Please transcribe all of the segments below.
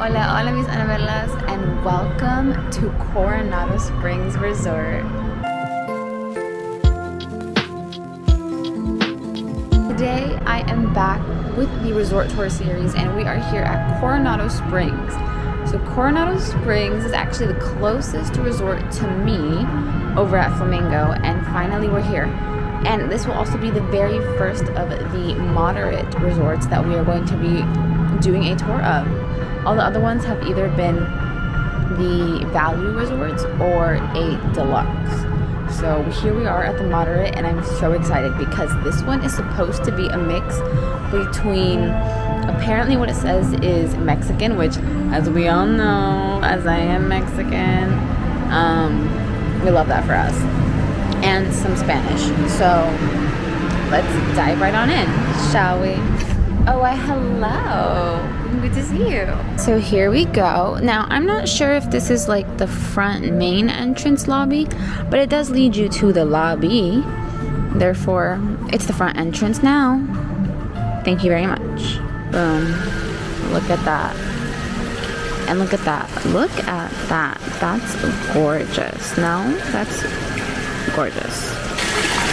Hola, hola mis Anabelas, and welcome to Coronado Springs Resort. Today I am back with the Resort Tour series, and we are here at Coronado Springs. So Coronado Springs is actually the closest resort to me over at Flamingo, and finally we're here. And this will also be the very first of the moderate resorts that we are going to be doing a tour of. All the other ones have either been the value resorts or a deluxe. So here we are at the moderate, and I'm so excited because this one is supposed to be a mix between, apparently what it says is Mexican, which, as we all know, as I am Mexican, we love that for us, and some Spanish. So let's dive right on in, shall we? Oh, why, hello. Good to see you. So here we go. Now, I'm not sure if this is like the front main entrance lobby, but it does lead you to the lobby. Therefore, it's the front entrance now. Thank you very much. Boom. Look at that. And look at that. Look at that. That's gorgeous. No? That's gorgeous.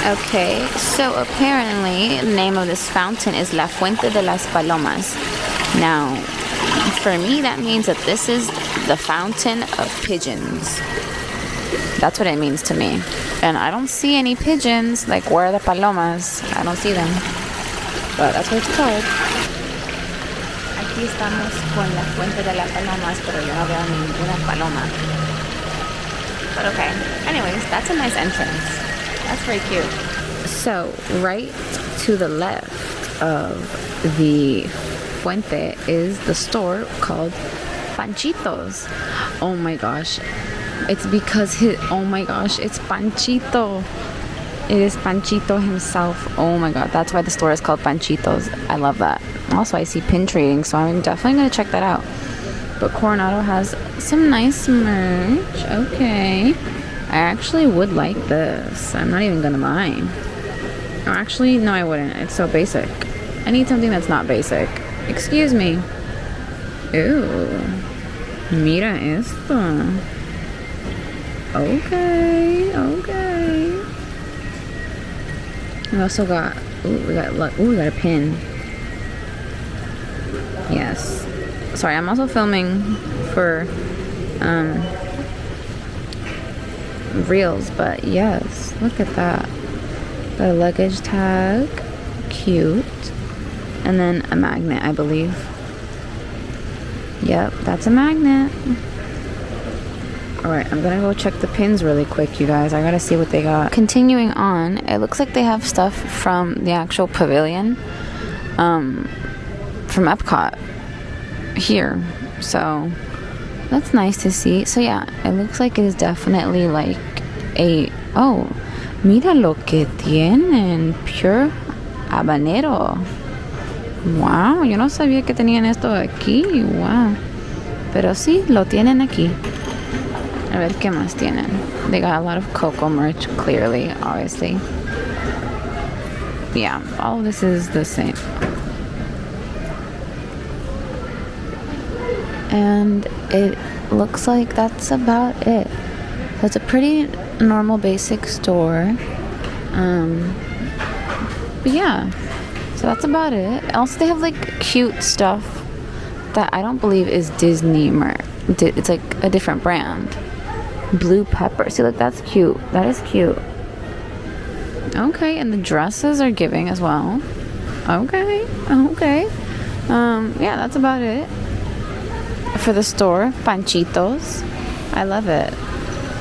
Okay, so apparently the name of this fountain is La Fuente de las Palomas. Now, for me, that means that this is the fountain of pigeons. That's what it means to me. And I don't see any pigeons. Like, where are the palomas? I don't see them. But that's what it's called. Aquí estamos con La Fuente de las Palomas, pero yo no veo ninguna paloma. But okay. Anyways, that's a nice entrance. That's very cute. So, right to the left of the Fuente is the store called Panchitos. Oh my gosh. It's because oh my gosh, it's Panchito. It is Panchito himself. Oh my god, that's why the store is called Panchitos. I love that. Also, I see pin trading, so I'm definitely going to check that out. But Coronado has some nice merch. Okay. I actually would like this. I'm not even gonna lie. Oh, actually, no, I wouldn't. It's so basic. I need something that's not basic. Excuse me. Ew. Mira esto. Okay, okay. We also got, we got a pin. Yes. Sorry, I'm also filming for, reels, but yes, look at that. The luggage tag, cute. And then a magnet, I believe. Yep, that's a magnet. Alright, I'm gonna go check the pins really quick, you guys. I gotta see what they got. Continuing on, it looks like they have stuff from the actual pavilion, from Epcot here. So that's nice to see. So yeah, it looks like it is definitely like a, oh, mira lo que tienen, pure habanero. Wow, yo no sabía que tenían esto aquí. Wow. Pero sí, lo tienen aquí. A ver qué más tienen. They got a lot of Coco merch, clearly, obviously. Yeah, all of this is the same. And it looks like that's about it. So it's a pretty normal basic store. But yeah, so that's about it. Also, they have like cute stuff that I don't believe is Disney merch. It's like a different brand. Blue pepper. See, look, that's cute. That is cute. Okay, and the dresses are giving as well. Okay, okay. Yeah, that's about it for the store. Panchitos. I love it.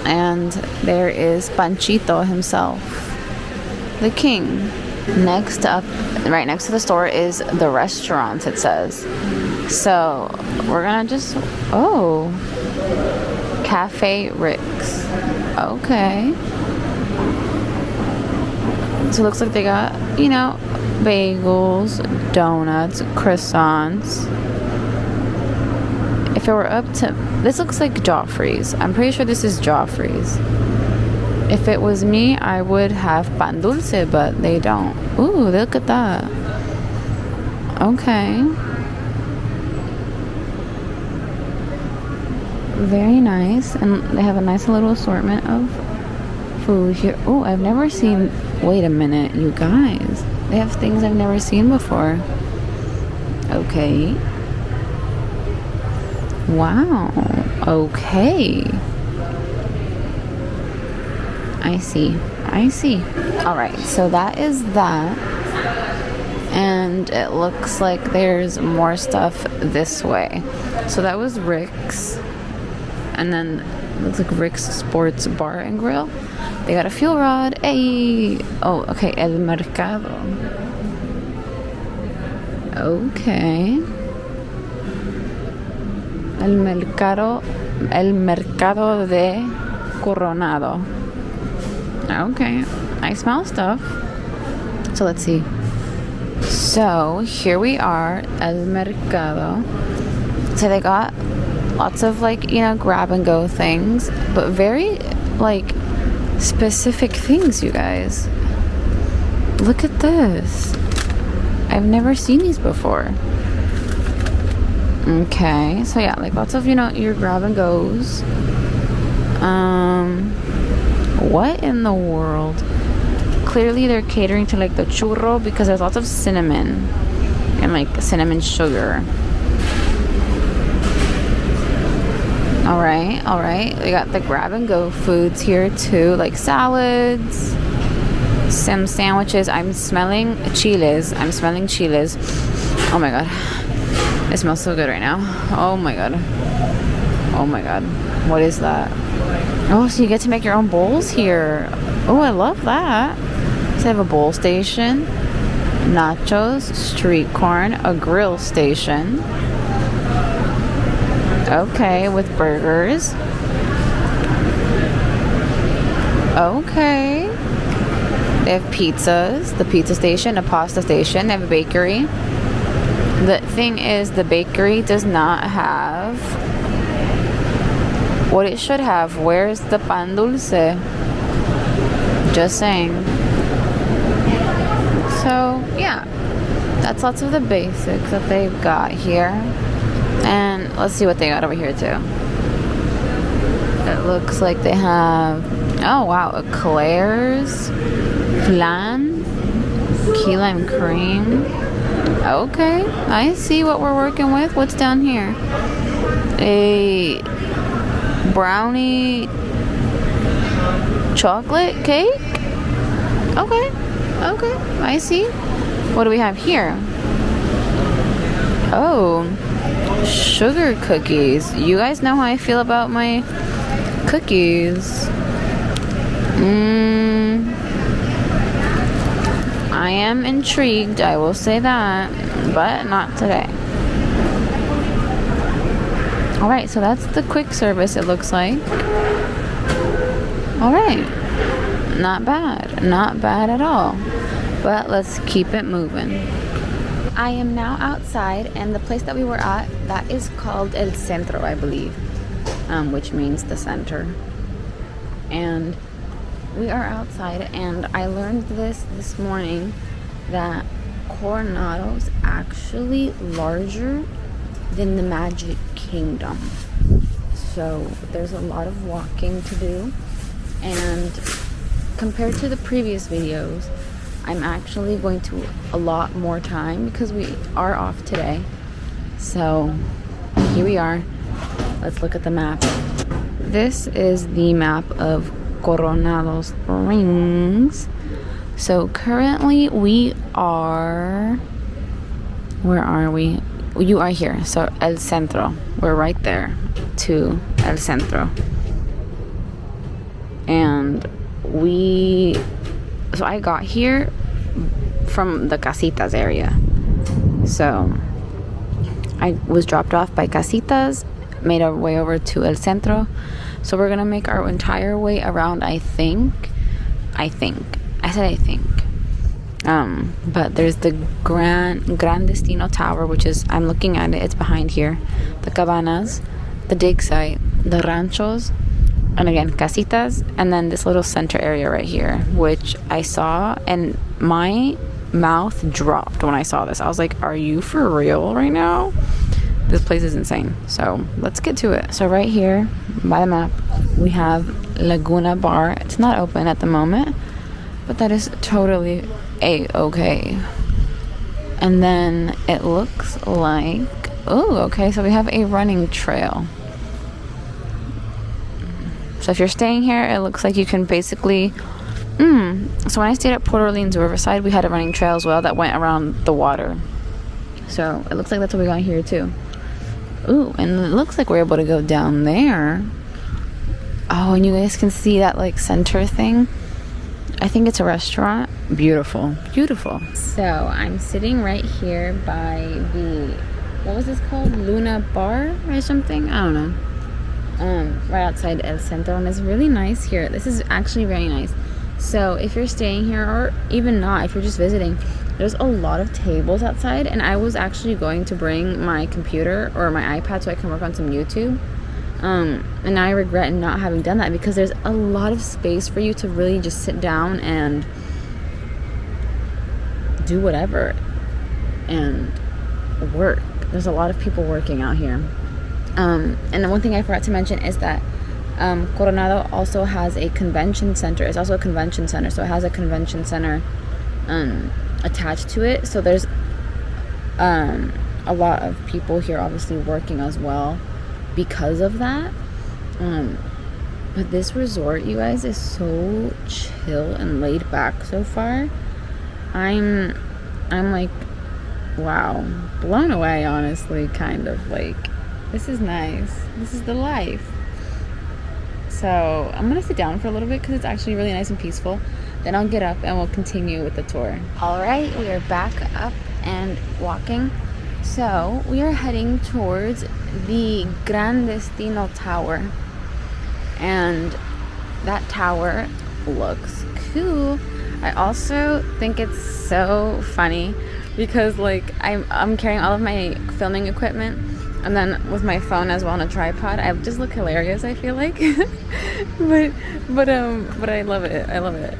And there is Panchito himself, the king. Next up, right next to the store, is the restaurant, it says. So we're gonna just, oh, Cafe Rick's. Okay. So it looks like they got, you know, bagels, donuts, croissants. If it were up to, this looks like Joffrey's. I'm pretty sure this is Joffrey's. If it was me, I would have pan dulce, but they don't. Ooh, look at that. Okay. Very nice, and they have a nice little assortment of food here. Oh, I've never seen, wait a minute, you guys, they have things I've never seen before. Okay. Wow. Okay. I see. All right, so that is that. And it looks like there's more stuff this way. So that was Rick's. And then it looks like Rick's Sports Bar and Grill. They got a fuel rod. Hey! Oh, okay. El Mercado. Okay. El Mercado de Coronado. Okay. I smell stuff. So let's see. So here we are, El Mercado. So they got lots of like, you know, grab and go things, but very like specific things, you guys. Look at this. I've never seen these before. Okay, so yeah, like lots of, you know, your grab and goes. What in the world? Clearly they're catering to like the churro because there's lots of cinnamon and like cinnamon sugar. All right. They got the grab and go foods here too, like salads, some sandwiches. I'm smelling chiles. Oh my god. It smells so good right now. Oh my god. What is that? Oh, so you get to make your own bowls here. Oh, I love that. So they have a bowl station, nachos, street corn, a grill station. Okay, with burgers. Okay. They have pizzas, the pizza station, a pasta station. They have a bakery. The thing is, the bakery does not have what it should have. Where's the pan dulce? Just saying. So, yeah. That's lots of the basics that they've got here. And let's see what they got over here too. It looks like they have, oh wow, eclairs, flan, key lime cream. Okay, I see what we're working with. What's down here? A brownie chocolate cake? Okay, I see. What do we have here? Oh, sugar cookies. You guys know how I feel about my cookies. I am intrigued, I will say that, but not today. Alright, so that's the quick service, it looks like. Alright, not bad at all. But let's keep it moving. I am now outside, and the place that we were at, that is called El Centro, I believe, which means the center. And we are outside, and I learned this morning that Coronado is actually larger than the Magic Kingdom. So there's a lot of walking to do, and compared to the previous videos, I'm actually going to a lot more time because we are off today. So here we are. Let's look at the map. This is the map of Coronado Springs. So currently we are, where are we? You are here. So El Centro. We're right there to El Centro. And so I got here from the Casitas area. So I was dropped off by Casitas, made our way over to El Centro. So we're gonna make our entire way around, I think. I said I think. But there's the Gran Destino Tower, which is, I'm looking at it, it's behind here. The Cabanas, the dig site, the ranchos, and again, Casitas, and then this little center area right here, which I saw, and my mouth dropped when I saw this. I was like, are you for real right now? This place is insane. So let's get to it. So right here by the map, we have Laguna Bar. It's not open at the moment, but that is totally a-okay. And then it looks like, oh, okay, so we have a running trail. So if you're staying here, it looks like you can basically, so when I stayed at Port Orleans Riverside, we had a running trail as well that went around the water. So it looks like that's what we got here too. Ooh, and it looks like we're able to go down there. Oh, and you guys can see that like center thing. I think it's a restaurant. Beautiful, beautiful. So I'm sitting right here by the, what was this called? Luna Bar or something? I don't know. Right outside El Centro, and it's really nice here. This is actually very nice. So if you're staying here, or even not, if you're just visiting, there's a lot of tables outside, and I was actually going to bring my computer or my iPad so I can work on some YouTube. And now I regret not having done that, because there's a lot of space for you to really just sit down and do whatever and work. There's a lot of people working out here. And the one thing I forgot to mention is that Coronado also has a convention center. It's also a convention center, so it has a convention center attached to it. So there's a lot of people here obviously working as well because of that. But this resort, you guys, is so chill and laid back so far. I'm like, wow, blown away, honestly, kind of like. This is nice. This is the life. So I'm gonna sit down for a little bit because it's actually really nice and peaceful. Then I'll get up and we'll continue with the tour. All right, we are back up and walking. So we are heading towards the Gran Destino Tower. And that tower looks cool. I also think it's so funny because like I'm carrying all of my filming equipment, and then with my phone as well on a tripod. I just look hilarious, I feel like. but I love it. I love it.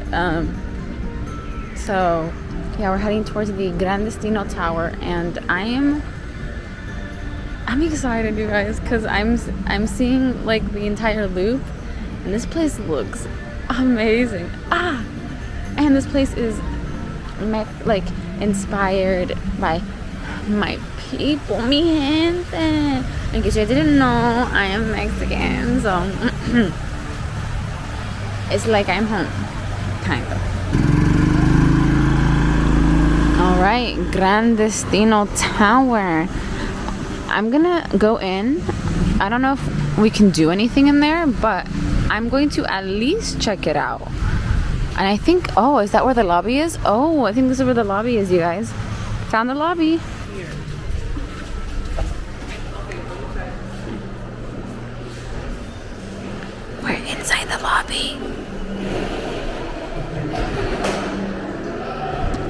So yeah, we're heading towards the Gran Destino Tower, and I'm excited, you guys, because I'm seeing like the entire loop, and this place looks amazing. And this place is like inspired by my people, mi gente. In case you didn't know, I am Mexican, so it's like I'm home, kind of. All right, Gran Destino Tower. I'm gonna go in. I don't know if we can do anything in there, but I'm going to at least check it out. And I think, oh, is that where the lobby is? Oh, I think this is where the lobby is, you guys. Found the lobby. We're inside the lobby.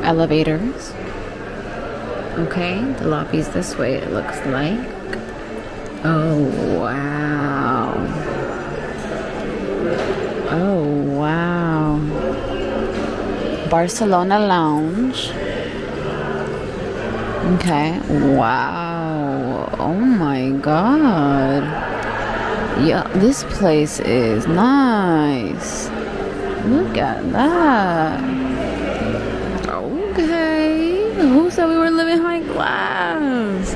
Elevators. Okay, the lobby's this way, it looks like. Oh, wow. Oh, wow. Barcelona Lounge. Okay, wow. Oh my god. Yeah, this place is nice. Look at that. Okay. Who said we were living high class?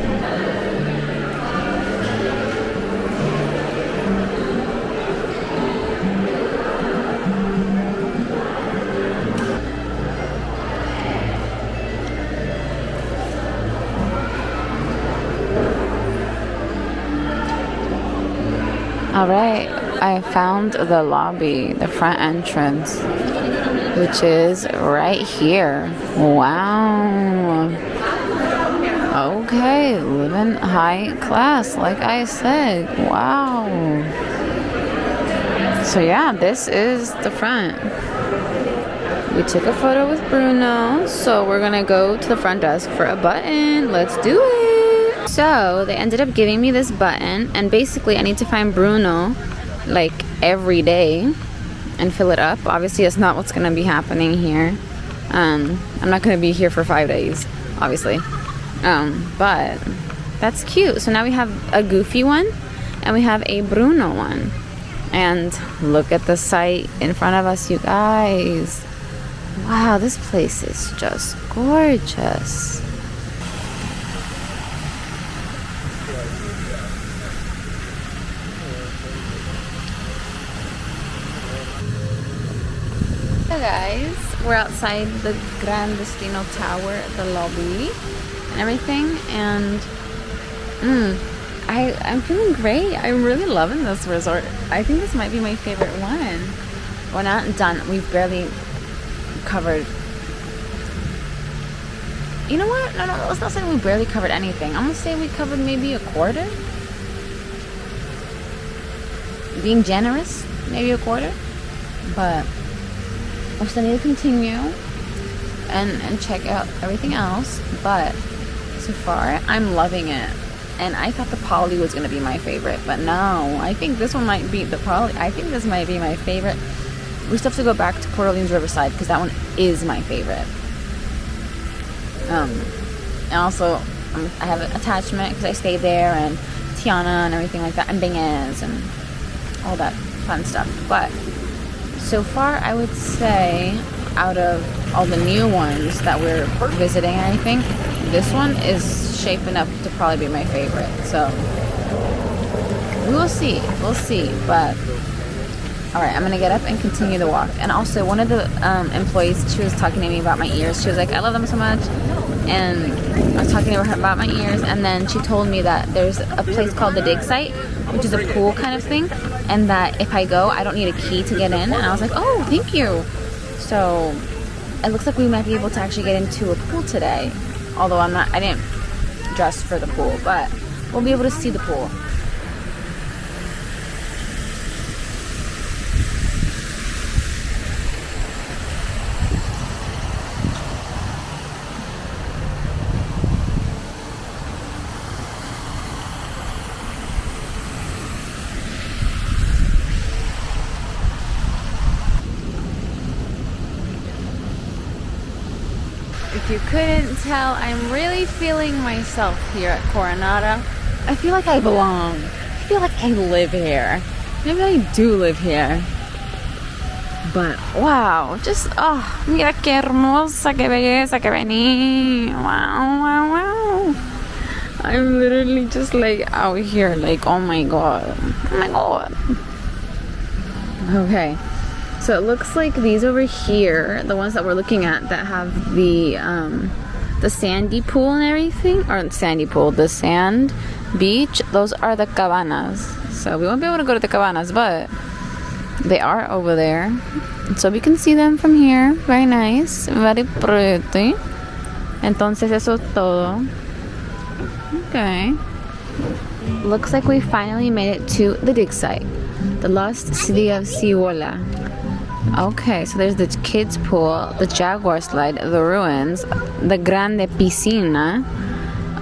All right, I found the lobby, the front entrance, which is right here. Wow. Okay, living high class, like I said. Wow. So yeah, this is the front. We took a photo with Bruno, so we're gonna go to the front desk for a button. Let's do it. So they ended up giving me this button, and basically I need to find Bruno like every day and fill it up. Obviously that's not what's gonna be happening here. I'm not gonna be here for 5 days, obviously. But That's cute. So now we have a Goofy one and we have a Bruno one. And look at the site in front of us, you guys. Wow, this place is just gorgeous. Hey guys, we're outside the Gran Destino Tower, the lobby and everything, and I'm feeling great. I'm really loving this resort. I think this might be my favorite one. We're not done. We've barely covered. You know what? No, let's not say we barely covered anything. I'm gonna say we covered maybe a quarter. Being generous, maybe a quarter. But we still need to continue and check out everything else. But so far, I'm loving it. And I thought the Poly was gonna be my favorite, but no, I think this one might be the Poly. I think this might be my favorite. We still have to go back to Port Orleans Riverside because that one is my favorite. And also, I have an attachment because I stayed there, and Tiana and everything like that, and Bingez and all that fun stuff. But so far, I would say out of all the new ones that we're visiting, I think this one is shaping up to probably be my favorite. So we will see. We'll see. But all right, I'm gonna get up and continue the walk. And also, one of the employees, she was talking to me about my ears. She was like, "I love them so much," and I was talking to her about my ears. And then she told me that there's a place called the Dig Site, which is a pool kind of thing, and that if I go, I don't need a key to get in. And I was like, "Oh, thank you." So it looks like we might be able to actually get into a pool today. Although I didn't dress for the pool, but we'll be able to see the pool. If you couldn't tell, I'm really feeling myself here at Coronado. I feel like I belong. I feel like I live here. Maybe I do live here. But wow, just, oh, mira qué hermosa, qué belleza que vení. Wow, wow, wow. I'm literally just like out here, like, oh my god. Oh my god. Okay. So it looks like these over here, the ones that we're looking at that have the sandy pool and everything, or sandy pool, the sand beach, those are the cabanas. So we won't be able to go to the cabanas, but they are over there. So we can see them from here. Very nice, very pretty. Entonces eso es todo. Okay. Looks like we finally made it to the dig site, the lost city of Hola. Okay, so there's the kids pool, the Jaguar slide, the ruins, the Grande Piscina.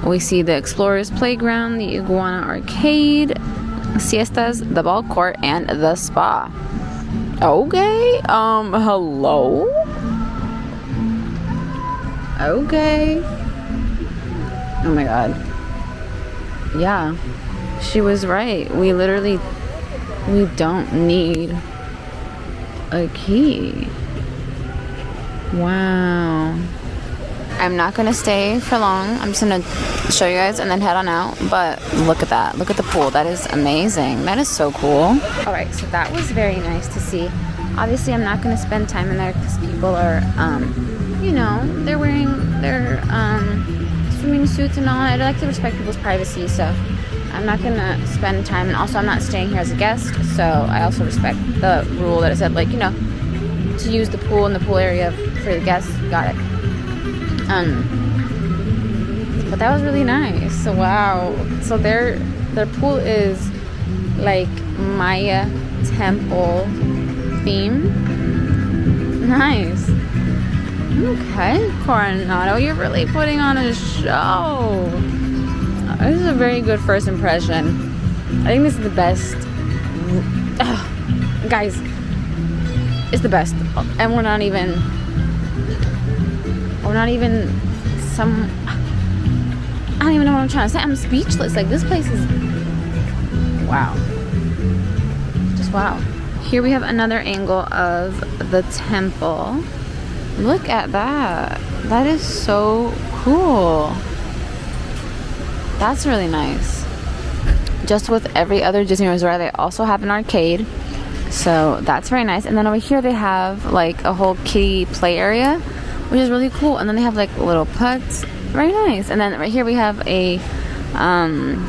We see the Explorers Playground, the Iguana Arcade, Siestas, the ball court, and the spa. Okay, hello? Okay. Oh my god. Yeah, she was right. We don't need a key. Wow. I'm not gonna stay for long. I'm just gonna show you guys and then head on out. But look at that. Look at the pool. That is amazing. That is so cool. All right, so that was very nice to see. Obviously, I'm not gonna spend time in there because people are, you know, they're wearing their swimming suits and all. I like to respect people's privacy, so I'm not gonna spend time. And also, I'm not staying here as a guest, so I also respect the rule that it said, like, you know, to use the pool in the pool area for the guests. Got it. But that was really nice. So wow. So their pool is like Maya temple theme. Nice. Okay, Coronado, you're really putting on a show. This is a very good first impression. I think this is the best. Guys, it's the best. And we're not even I don't even know what I'm trying to say. I'm speechless. Like, this place is wow. Just wow. Here we have another angle of the temple. Look at that. That is so cool. That's really nice. Just with every other Disney resort, they also have an arcade. So that's very nice. And then over here they have like a whole kiddie play area, which is really cool. And then they have like little putts. Very nice. And then right here we have a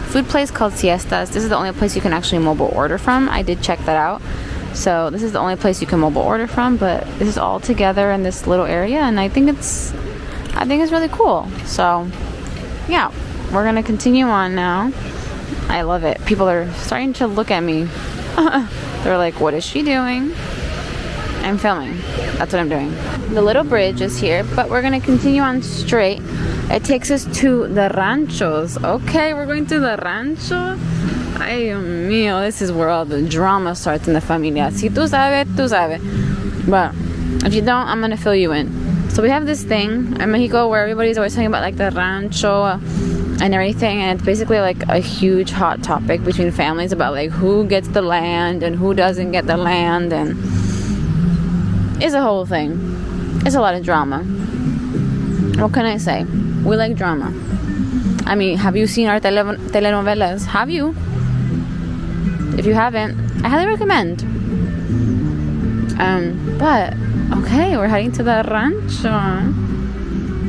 food place called Siestas. This is the only place you can actually mobile order from. I did check that out. So this is the only place you can mobile order from, but this is all together in this little area, and I think it's really cool. So yeah, we're gonna continue on now. I love it. People are starting to look at me. They're like, what is she doing? I'm filming. That's what I'm doing. The little bridge is here, but we're gonna continue on straight. It takes us to the ranchos. Okay, we're going to the rancho. Ay, Dios mío, this is where all the drama starts in the familia. Si tú sabes, tú sabes. But if you don't, I'm gonna fill you in. So we have this thing in Mexico where everybody's always talking about like the rancho and everything, and it's basically like a huge hot topic between families about like who gets the land and who doesn't get the land, and it's a whole thing. It's a lot of drama. What can I say? We like drama. I mean, have you seen our telenovelas? Have you? If you haven't, I highly recommend. But okay, we're heading to the rancho.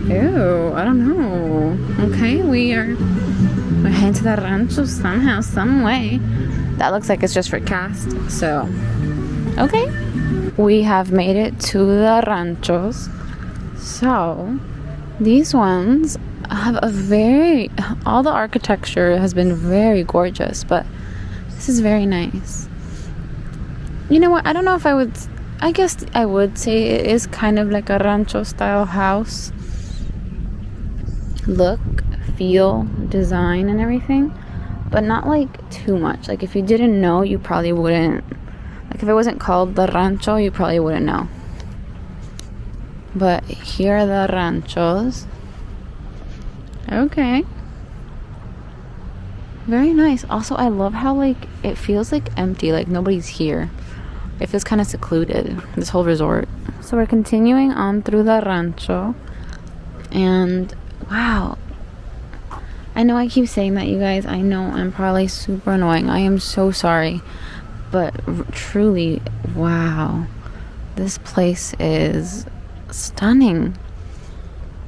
Ew, I don't know. Okay, we're heading to the rancho somehow, some way. That looks like it's just for cast. So, okay, we have made it to the ranchos. So, these ones have all the architecture has been very gorgeous, but this is very nice. You know what? I don't know if I guess I would say it is kind of like a rancho style house. Look, feel, design, and everything. But not like too much. Like if you didn't know, you probably wouldn't. Like if it wasn't called the rancho, you probably wouldn't know. But here are the ranchos. Okay. Very nice. Also, I love how like it feels like empty, like nobody's here. It feels kind of secluded, this whole resort. So we're continuing on through the rancho, and wow, I know I keep saying that, you guys. I know I'm probably super annoying. I am so sorry, but truly, wow, this place is stunning.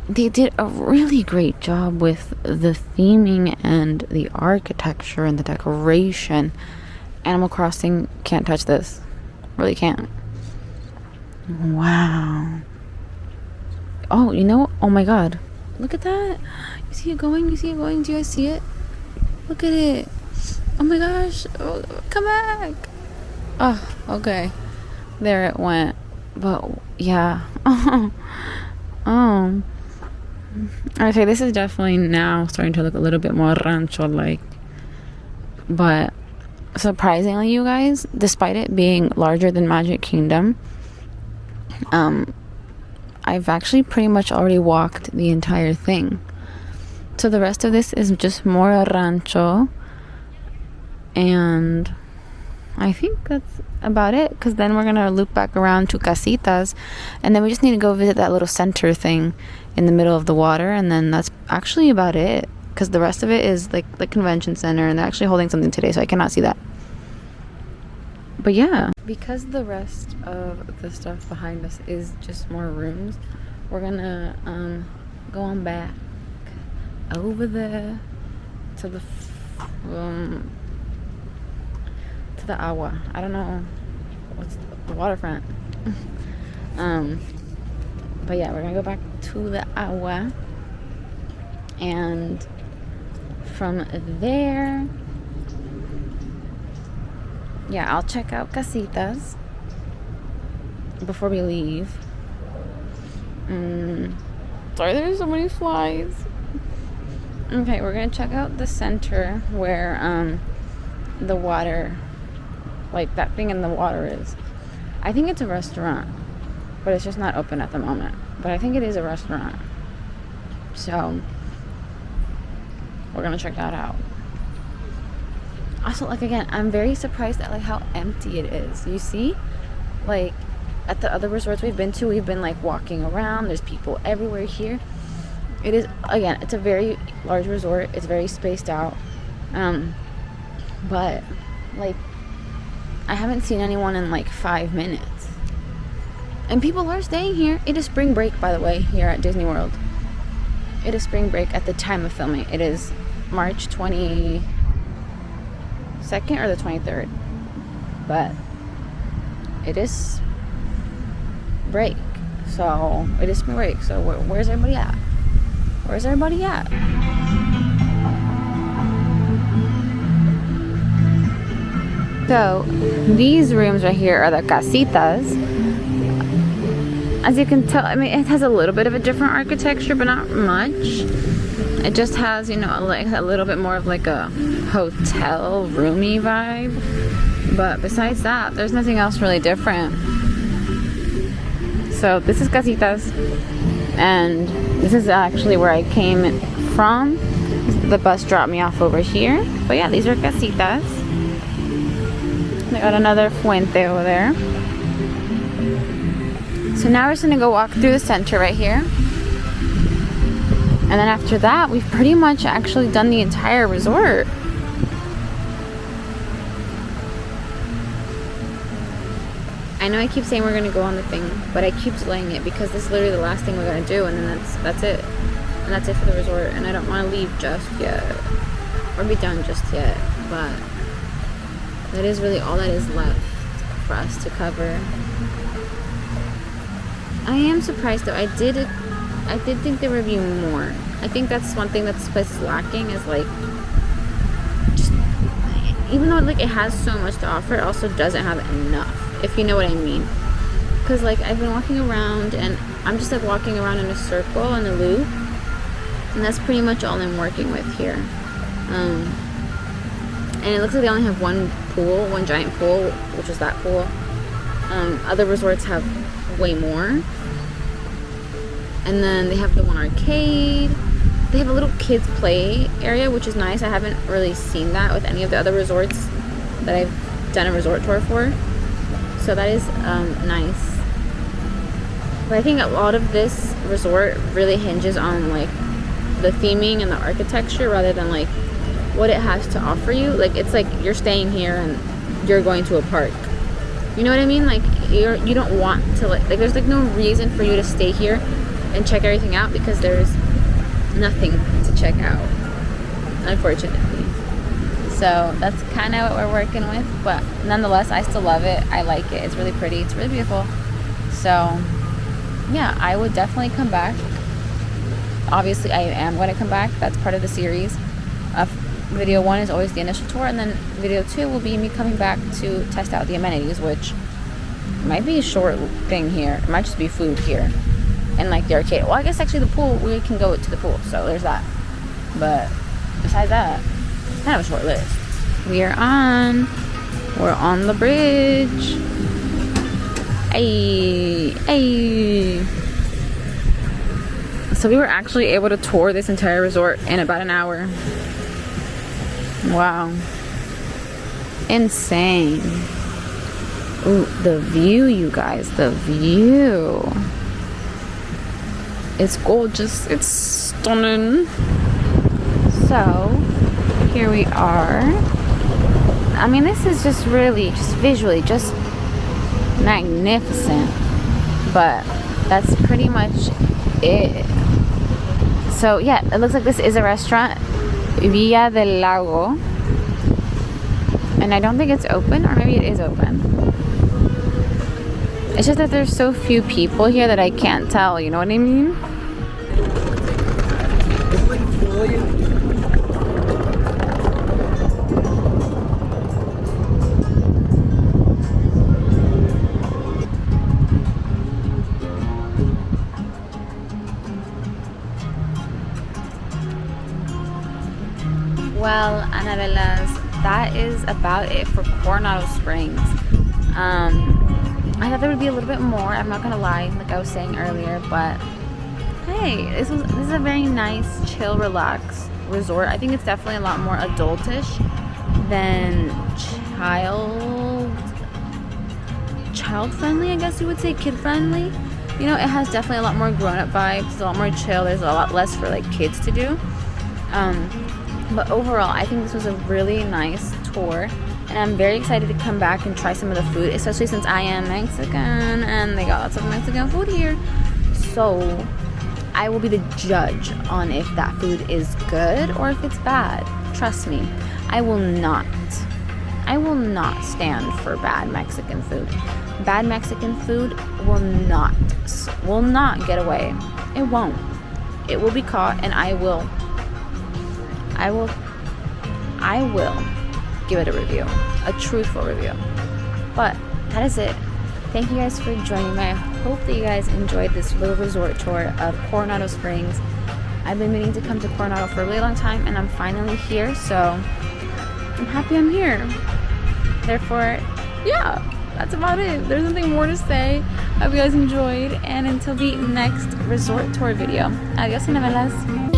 They did a really great job with the theming and the architecture and the decoration. Animal Crossing can't touch this. Really can't. Wow. Oh, you know, oh my god. Look at that. You see it going? You see it going? Do you guys see it? Look at it. Oh my gosh. Oh, come back. Oh, okay. There it went. But, yeah. Oh. Okay, this is definitely now starting to look a little bit more rancho-like. But surprisingly, you guys, despite it being larger than Magic Kingdom, I've actually pretty much already walked the entire thing. So the rest of this is just more rancho. And I think that's about it, because then we're gonna loop back around to Casitas, and then we just need to go visit that little center thing in the middle of the water, and then that's actually about it, because the rest of it is like the convention center, and they're actually holding something today, so I cannot see that. But yeah, because the rest of the stuff behind us is just more rooms, we're gonna go on back over there to the agua. I don't know what's the waterfront. But yeah, we're gonna go back to the agua, and from there, yeah, I'll check out Casitas before we leave. Sorry, there's so many flies. Okay, we're gonna check out the center where the water, like that thing in the water is. I think it's a restaurant, but it's just not open at the moment. But I think it is a restaurant. So we're gonna check that out. Also, like, again, I'm very surprised at like how empty it is. You see, like at the other resorts we've been to, we've been like walking around, there's people everywhere. Here it is, again, it's a very large resort, it's very spaced out, but like I haven't seen anyone in like 5 minutes, and people are staying here. It is spring break, by the way, here at Disney World. It is spring break at the time of filming. It is March 22nd or the 23rd, but it is break, so it is spring break. So where's everybody at? Where's everybody at? So these rooms right here are the casitas. As you can tell, I mean, it has a little bit of a different architecture, but not much. It just has, you know, like a little bit more of like a hotel roomy vibe, but besides that, there's nothing else really different. So this is casitas, and this is actually where I came from. The bus dropped me off over here, but yeah, these are casitas. They got another fuente over there. So now we're just gonna go walk through the center right here, and then after that, we've pretty much actually done the entire resort. I know I keep saying we're gonna go on the thing, but I keep delaying it because this is literally the last thing we're gonna do, and then that's it. And that's it for the resort, and I don't want to leave just yet, or be done just yet, but that is really all that is left for us to cover. I am surprised though. I did think there would be more. I think that's one thing that this place is lacking, is like, just, even though like it has so much to offer, it also doesn't have enough, if you know what I mean. Because like I've been walking around, and I'm just like walking around in a circle, in a loop, and that's pretty much all I'm working with here. And it looks like they only have one pool, one giant pool, which is that pool. Other resorts have way more. And then they have the one arcade. They have a little kids play area, which is nice. I haven't really seen that with any of the other resorts that I've done a resort tour for. So that is nice. But I think a lot of this resort really hinges on like the theming and the architecture, rather than like what it has to offer you. Like it's like you're staying here and you're going to a park. You know what I mean? Like you don't want to like there's like no reason for you to stay here and check everything out, because there's nothing to check out, unfortunately. So that's kind of what we're working with, but nonetheless, I still love it. I like it. It's really pretty. It's really beautiful. So yeah, I would definitely come back. Obviously, I am going to come back. That's part of the series. Video 1 is always the initial tour, and then video 2 will be me coming back to test out the amenities, which might be a short thing here. It might just be food here and like the arcade. Well, I guess actually the pool, we can go to the pool, so there's that. But besides that, kind of a short list. We're on the bridge. Hey. So we were actually able to tour this entire resort in about an hour. Wow. Insane. Ooh, the view, you guys. The view. It's gorgeous. It's stunning. So, here we are. I mean, this is just really, just visually, just magnificent. But that's pretty much it. So, yeah, it looks like this is a restaurant. Villa del Lago, and I don't think it's open, or maybe it is open. It's just that there's so few people here that I can't tell, you know what I mean? Well, Anabelas, that is about it for Coronado Springs. I thought there would be a little bit more, I'm not gonna lie, like I was saying earlier, but hey, this is a very nice, chill, relaxed resort. I think it's definitely a lot more adultish than child friendly, I guess you would say, kid friendly. You know, it has definitely a lot more grown-up vibes. It's a lot more chill. There's a lot less for like kids to do. But overall, I think this was a really nice tour, and I'm very excited to come back and try some of the food, especially since I am Mexican and they got lots of Mexican food here. So I will be the judge on if that food is good or if it's bad. Trust me, I will not stand for bad Mexican food. Bad Mexican food will not get away. It won't. It will be caught, and I will give it a review, a truthful review. But that is it. Thank you guys for joining me. I hope that you guys enjoyed this little resort tour of Coronado Springs. I've been meaning to come to Coronado for a really long time, and I'm finally here, so I'm happy I'm here. Therefore, yeah, that's about it. There's nothing more to say. Hope you guys enjoyed, and until the next resort tour video. Adios, novelas.